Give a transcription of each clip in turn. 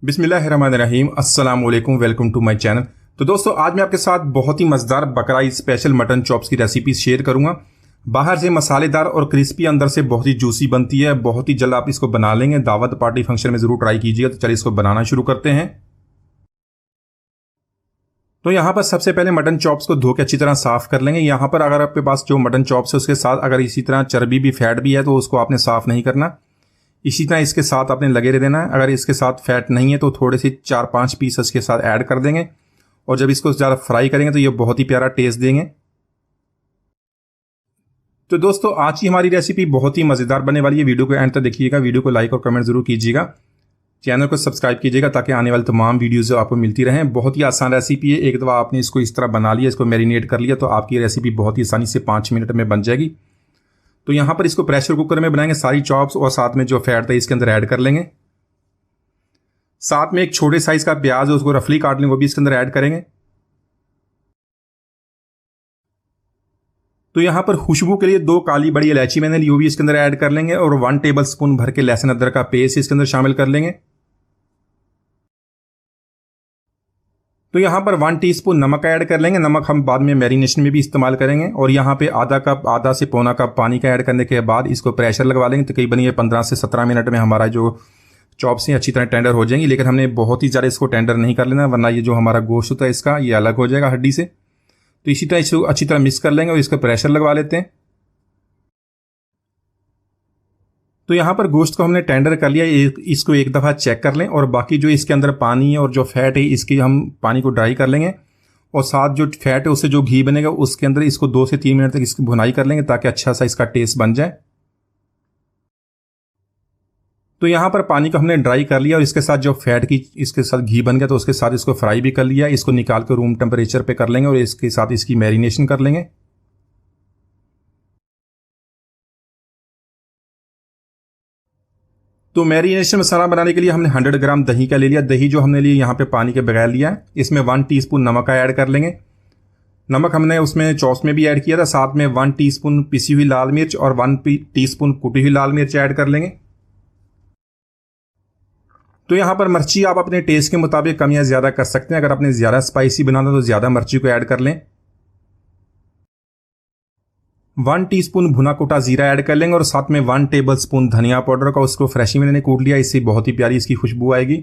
बिस्मिल्लाहिर्रहमानिर्रहीम, अस्सलाम वालेकुम, वेलकम टू माय चैनल। तो दोस्तों, आज मैं आपके साथ बहुत ही मज़ेदार बकरा स्पेशल मटन चॉप्स की रेसिपी शेयर करूंगा। बाहर से मसालेदार और क्रिस्पी, अंदर से बहुत ही जूसी बनती है। बहुत ही जल्द आप इसको बना लेंगे। दावत पार्टी फंक्शन में ज़रूर ट्राई कीजिएगा। तो चलिए इसको बनाना शुरू करते हैं। तो यहाँ पर सबसे पहले मटन चॉप्स को धो के अच्छी तरह साफ़ कर लेंगे। यहाँ पर अगर आपके पास जो मटन चॉप्स है उसके साथ अगर इसी तरह चर्बी भी, फैट भी है तो उसको आपने साफ़ नहीं करना। इसी तरह इसके साथ आपने लगे रह देना है। अगर इसके साथ फैट नहीं है तो थोड़े से 4-5 पीस इसके साथ ऐड कर देंगे और जब इसको ज़्यादा फ्राई करेंगे तो ये बहुत ही प्यारा टेस्ट देंगे। तो दोस्तों, आज की हमारी रेसिपी बहुत ही मज़ेदार बनने वाली है। वीडियो को एंड तक देखिएगा। वीडियो को लाइक और कमेंट ज़रूर कीजिएगा। चैनल को सब्सक्राइब कीजिएगा ताकि आने वाली तमाम वीडियोज़ आपको मिलती रहें। बहुत ही आसान रेसिपी है। एक दफ़ा आपने इसको इस तरह बना लिया, इसको मैरिनेट कर लिया तो आपकी रेसिपी बहुत ही आसानी से 5 मिनट में बन जाएगी। तो यहाँ पर इसको प्रेशर कुकर में बनाएंगे। सारी चॉप्स और साथ में जो फैट था इसके अंदर ऐड कर लेंगे। साथ में एक छोटे साइज का प्याज है, उसको रफली काट लेंगे, वो भी इसके अंदर ऐड करेंगे। तो यहाँ पर खुशबू के लिए 2 काली बड़ी इलायची मैंने ली, वो भी इसके अंदर ऐड कर लेंगे और 1 टेबल स्पून भर के लहसुन अदरक का पेस्ट इसके अंदर शामिल कर लेंगे। तो यहाँ पर 1 टीस्पून नमक ऐड कर लेंगे। नमक हम बाद में मैरिनेशन में भी इस्तेमाल करेंगे। और यहाँ पे आधा से पौना कप पानी का ऐड करने के बाद इसको प्रेशर लगवा लेंगे। तकरीबन ये 15 से 17 मिनट में हमारा जो चॉप्स हैं अच्छी तरह टेंडर हो जाएंगी। लेकिन हमने बहुत ही ज़्यादा इसको टेंडर नहीं कर लेना, वरना ये जो हमारा गोश्त होता है इसका ये अलग हो जाएगा हड्डी से। तो इसी तरह इसको अच्छी तरह मिक्स कर लेंगे और इसका प्रेशर लगवा लेते हैं। तो यहाँ पर गोश्त को हमने टेंडर कर लिया। इसको एक दफ़ा चेक कर लें और बाकी जो इसके अंदर पानी है और जो फैट है इसकी हम पानी को ड्राई कर लेंगे और साथ जो फैट है उससे जो घी बनेगा उसके अंदर इसको 2 से 3 मिनट तक इसकी भुनाई कर लेंगे ताकि अच्छा सा इसका टेस्ट बन जाए। तो यहाँ पर पानी को हमने ड्राई कर लिया और इसके साथ जो फैट की इसके साथ घी बन गया तो उसके साथ इसको फ्राई भी कर लिया। इसको निकाल कर रूम टेम्परेचर पे कर लेंगे और इसके साथ इसकी मैरिनेशन कर लेंगे। तो मैरिनेशन मसाला बनाने के लिए हमने 100 ग्राम दही का ले लिया। दही जो हमने लिया यहाँ पे पानी के बगैर लिया है। इसमें 1 टीस्पून नमक का ऐड कर लेंगे। नमक हमने उसमें चॉप्स में भी ऐड किया था। साथ में 1 टीस्पून पिसी हुई लाल मिर्च और 1 टीस्पून कुटी हुई लाल मिर्च ऐड कर लेंगे। तो यहाँ पर मिर्ची आप अपने टेस्ट के मुताबिक कम या ज़्यादा कर सकते हैं। अगर आपने ज़्यादा स्पाइसी बनाना तो ज़्यादा मिर्ची को ऐड कर लें। 1 टीस्पून भुना कुटा जीरा ऐड कर लेंगे और साथ में 1 टेबल स्पून धनिया पाउडर का, उसको फ्रेश ही मैंने कूट लिया। इससे बहुत ही प्यारी इसकी खुशबू आएगी।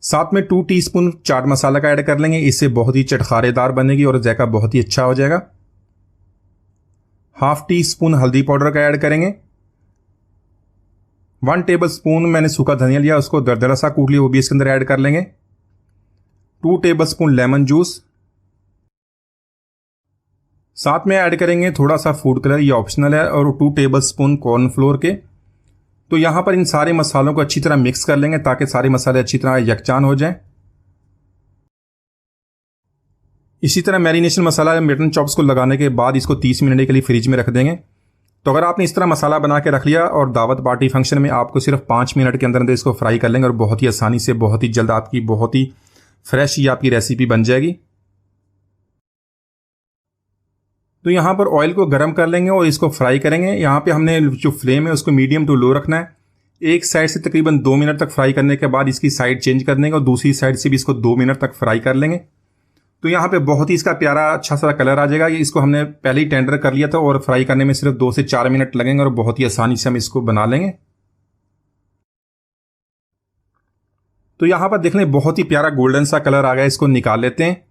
साथ में 2 टीस्पून चाट मसाला का ऐड कर लेंगे। इससे बहुत ही चटखारेदार बनेगी और जायका बहुत ही अच्छा हो जाएगा। 1/2 टीस्पून हल्दी पाउडर का ऐड करेंगे। 1 टेबल स्पून मैंने सूखा धनिया लिया, उसको दरदरा सा कूट लिया, वो भी इसके अंदर ऐड कर लेंगे। 2 टेबल स्पून लेमन जूस। साथ में ऐड करेंगे थोड़ा सा फूड कलर, ये ऑप्शनल है, और 2 टेबल स्पून कॉर्नफ्लोर के। तो यहाँ पर इन सारे मसालों को अच्छी तरह मिक्स कर लेंगे ताकि सारे मसाले अच्छी तरह यकजान हो जाएं। इसी तरह मैरिनेशन मसाला मटन चॉप्स को लगाने के बाद इसको 30 मिनट के लिए फ्रिज में रख देंगे। तो अगर आपने इस तरह मसाला बना के रख लिया और दावत पार्टी फंक्शन में आपको सिर्फ 5 मिनट के अंदर अंदर इसको फ्राई कर लेंगे और बहुत ही आसानी से, बहुत ही जल्द आपकी बहुत ही फ्रेश ये आपकी रेसिपी बन जाएगी। तो यहाँ पर ऑयल को गर्म कर लेंगे और इसको फ्राई करेंगे। यहाँ पे हमने जो फ्लेम है उसको मीडियम टू लो रखना है। एक साइड से तकरीबन 2 मिनट तक फ्राई करने के बाद इसकी साइड चेंज कर देंगे और दूसरी साइड से भी इसको 2 मिनट तक फ्राई कर लेंगे। तो यहाँ पे बहुत ही इसका प्यारा अच्छा सा कलर आ जाएगा। इसको हमने पहले ही टेंडर कर लिया था और फ्राई करने में सिर्फ 2 से 4 मिनट लगेंगे और बहुत ही आसानी से हम इसको बना लेंगे। तो यहाँ पर देख लें बहुत ही प्यारा गोल्डन सा कलर आ गया। इसको निकाल लेते हैं।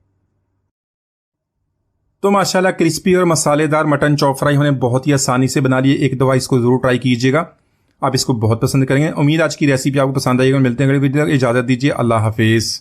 तो माशाल्लाह क्रिस्पी और मसालेदार मटन चॉप फ्राई हमने बहुत ही आसानी से बना लिए। एक दफ़ा इसको ज़रूर ट्राई कीजिएगा, आप इसको बहुत पसंद करेंगे। उम्मीद आज की रेसिपी आपको पसंद आएगी। मिलते हैं अगली वीडियो। इजाज़त दीजिए, अल्लाह हाफिज़।